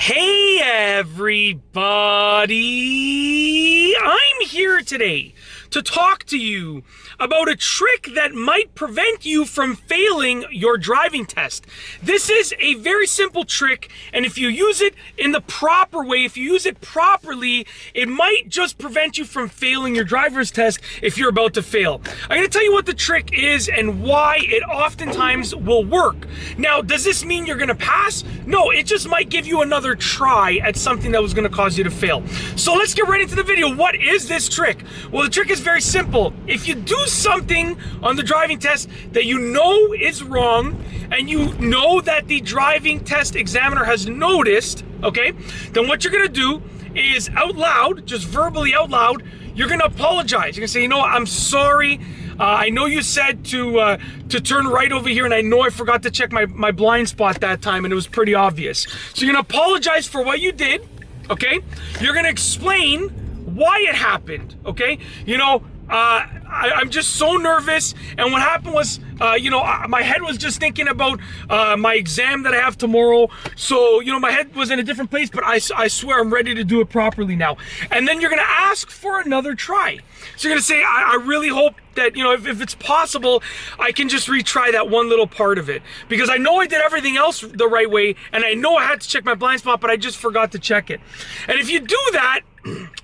Hey everybody! I'm here today to talk to you about a trick that might prevent you from failing your driving test. This is a very simple trick, and if you use it in the proper way, if you use it properly, it might just prevent you from failing your driver's test if you're about to fail. I'm going to tell you what the trick is and why it oftentimes will work. Now, does this mean you're going to pass? No, it just might give you another try at something that was going to cause you to fail. So let's get right into the video. What is this trick? Well, the trick is very simple. If you do something on the driving test that you know is wrong, and you know that the driving test examiner has noticed, okay, then what you're gonna do is out loud, just verbally out loud, you're gonna apologize. You're gonna say, you know what, I'm sorry. I know you said to turn right over here, and I know I forgot to check my blind spot that time, and it was pretty obvious. So you're gonna apologize for what you did, okay? You're gonna explain why it happened, okay? You know, I'm just so nervous, and what happened was, my head was just thinking about my exam that I have tomorrow, so, my head was in a different place, but I swear I'm ready to do it properly now. And then you're gonna ask for another try. So you're gonna say, I really hope that, if it's possible, I can just retry that one little part of it, because I know I did everything else the right way, and I know I had to check my blind spot, but I just forgot to check it. And if you do that,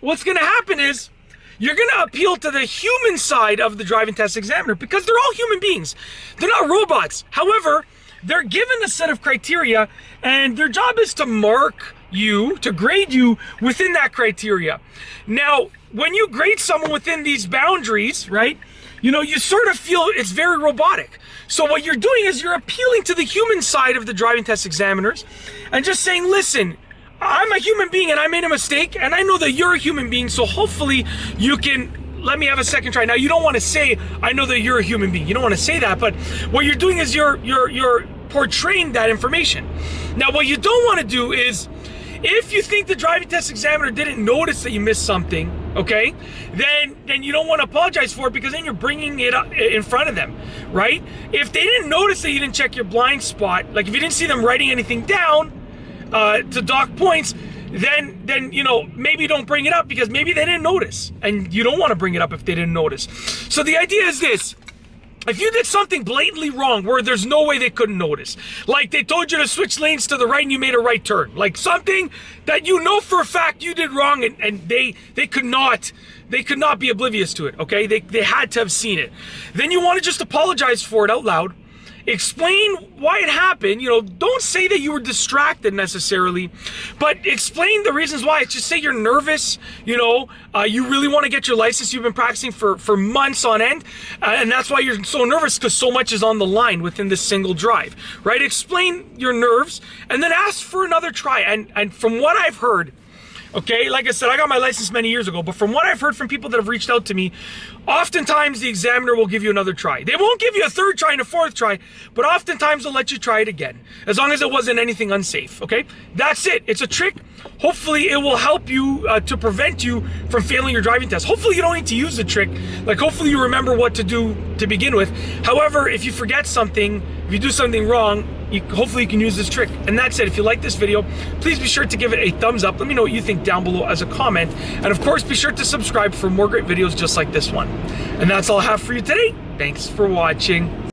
what's gonna happen is, you're gonna appeal to the human side of the driving test examiner, because they're all human beings. They're not robots. However, they're given a set of criteria, and their job is to mark you, to grade you within that criteria. Now, when you grade someone within these boundaries, right, you sort of feel it's very robotic. So what you're doing is you're appealing to the human side of the driving test examiners and just saying, listen, I'm a human being and I made a mistake, and I know that you're a human being, so hopefully you can let me have a second try. Now, you don't want to say, I know that you're a human being. You don't want to say that, but what you're doing is you're portraying that information. Now, what you don't want to do is, if you think the driving test examiner didn't notice that you missed something, okay, then you don't want to apologize for it, because then you're bringing it up in front of them, right? If they didn't notice that you didn't check your blind spot, like if you didn't see them writing anything down, to dock points, then maybe don't bring it up, because maybe they didn't notice, and you don't want to bring it up if they didn't notice. So the idea is this: if you did something blatantly wrong where there's no way they couldn't notice, like they told you to switch lanes to the right and you made a right turn, like something that you know for a fact you did wrong, and they could not be oblivious to it, okay? They had to have seen it. Then you want to just apologize for it out loud. Explain why it happened. Don't say that you were distracted necessarily, but explain the reasons why. Just say you're nervous, you really want to get your license. You've been practicing for months on end, and that's why you're so nervous, because so much is on the line within this single drive, right? Explain your nerves, and then ask for another try. And from what I've heard, okay, like I said, I got my license many years ago, but from what I've heard from people that have reached out to me, oftentimes the examiner will give you another try. They won't give you a third try and a fourth try, but oftentimes they'll let you try it again, as long as it wasn't anything unsafe, okay? That's it. It's a trick. Hopefully it will help you to prevent you from failing your driving test. Hopefully you don't need to use the trick. Like, hopefully you remember what to do to begin with. However, if you forget something, if you do something wrong, hopefully you can use this trick. And that's it. If you like this video, please be sure to give it a thumbs up. Let me know what you think down below as a comment. And of course, be sure to subscribe for more great videos just like this one. And that's all I have for you today. Thanks for watching.